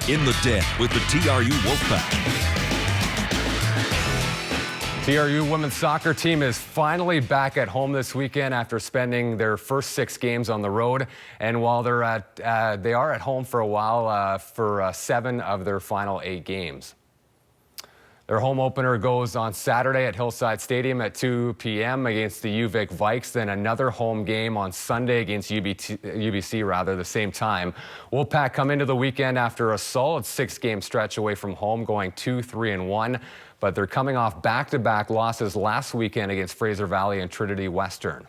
In the Den with the TRU Wolfpack. TRU women's soccer team is finally back at home this weekend after spending their first 6 games on the road. And while they are at home for a while for 7 of their final 8 games. Their home opener goes on Saturday at Hillside Stadium at 2 p.m. against the UVic Vikes, then another home game on Sunday against UBC, the same time. Wolfpack come into the weekend after a solid 6-game stretch away from home, going 2-3-1, but they're coming off back-to-back losses last weekend against Fraser Valley and Trinity Western.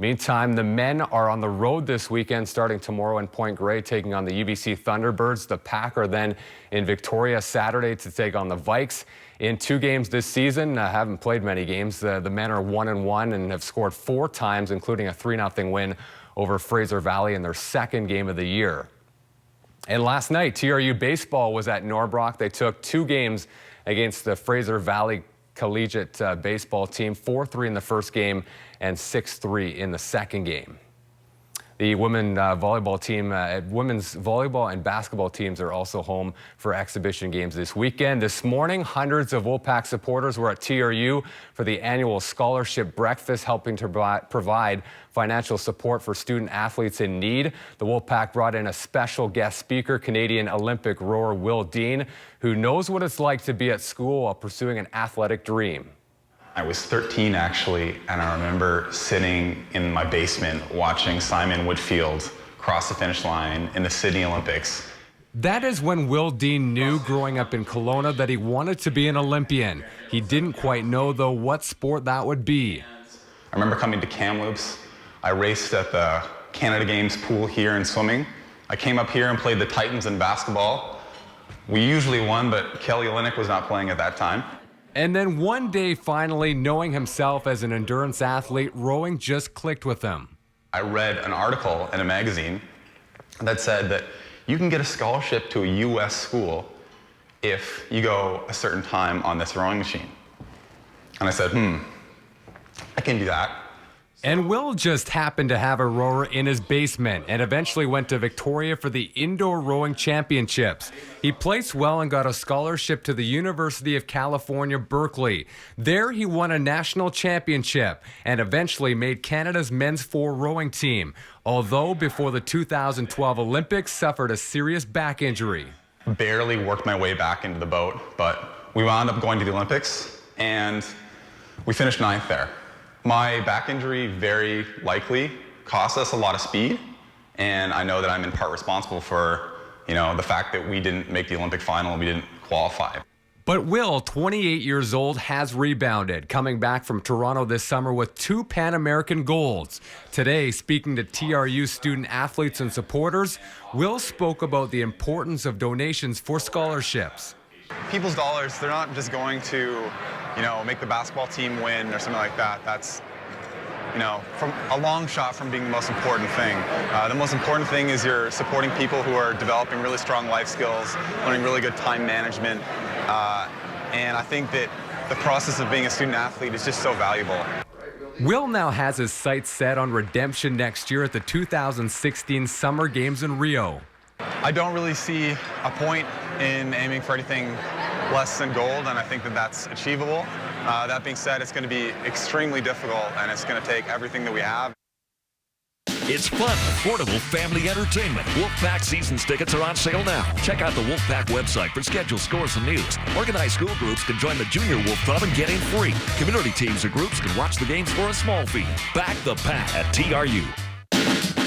Meantime, the men are on the road this weekend, starting tomorrow in Point Grey, taking on the UBC Thunderbirds. The Pack are then in Victoria Saturday to take on the Vikes. In 2 games this season, haven't played many games. The men are 1-1 and have scored 4 times, including a 3-0 win over Fraser Valley in their 2nd game of the year. And last night, TRU baseball was at Norbrook. They took 2 games against the Fraser Valley collegiate baseball team, 4-3 in the first game and 6-3 in the second game. The women's volleyball and basketball teams are also home for exhibition games this weekend. This morning, hundreds of Wolfpack supporters were at TRU for the annual scholarship breakfast, helping to provide financial support for student athletes in need. The Wolfpack brought in a special guest speaker, Canadian Olympic rower Will Dean, who knows what it's like to be at school while pursuing an athletic dream. I was 13 actually, and I remember sitting in my basement watching Simon Whitfield cross the finish line in the Sydney Olympics. That is when Will Dean knew growing up in Kelowna that he wanted to be an Olympian. He didn't quite know, though, what sport that would be. I remember coming to Kamloops. I raced at the Canada Games pool here in swimming. I came up here and played the Titans in basketball. We usually won, but Kelly Olynyk was not playing at that time. And then one day, finally, knowing himself as an endurance athlete, rowing just clicked with him. I read an article in a magazine that said that you can get a scholarship to a U.S. school if you go a certain time on this rowing machine. And I said, I can do that. And Will just happened to have a rower in his basement and eventually went to Victoria for the Indoor Rowing Championships. He placed well and got a scholarship to the University of California, Berkeley. There he won a national championship and eventually made Canada's men's 4 rowing team, although before the 2012 Olympics suffered a serious back injury. Barely worked my way back into the boat, but we wound up going to the Olympics and we finished 9th there. My back injury very likely cost us a lot of speed, and I know that I'm in part responsible for, the fact that we didn't make the Olympic final and we didn't qualify. But Will, 28 years old, has rebounded, coming back from Toronto this summer with 2 Pan American golds. Today, speaking to TRU student athletes and supporters, Will spoke about the importance of donations for scholarships. People's dollars, they're not just going to make the basketball team win or something like that. That's, from a long shot from being the most important thing. The most important thing is you're supporting people who are developing really strong life skills, learning really good time management. And I think that the process of being a student athlete is just so valuable. Will now has his sights set on redemption next year at the 2016 Summer Games in Rio. I don't really see a point in aiming for anything less than gold, and I think that that's achievable. That being said, it's going to be extremely difficult, and it's going to take everything that we have. It's fun, affordable family entertainment. Wolfpack season's tickets are on sale now. Check out the Wolfpack website for schedule, scores, and news. Organized school groups can join the Junior Wolf Club and get in free. Community teams or groups can watch the games for a small fee. Back the Pack at TRU.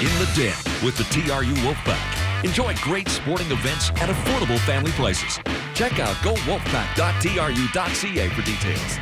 In the Den with the TRU Wolfpack. Enjoy great sporting events at affordable family places. Check out gowolfpack.tru.ca for details.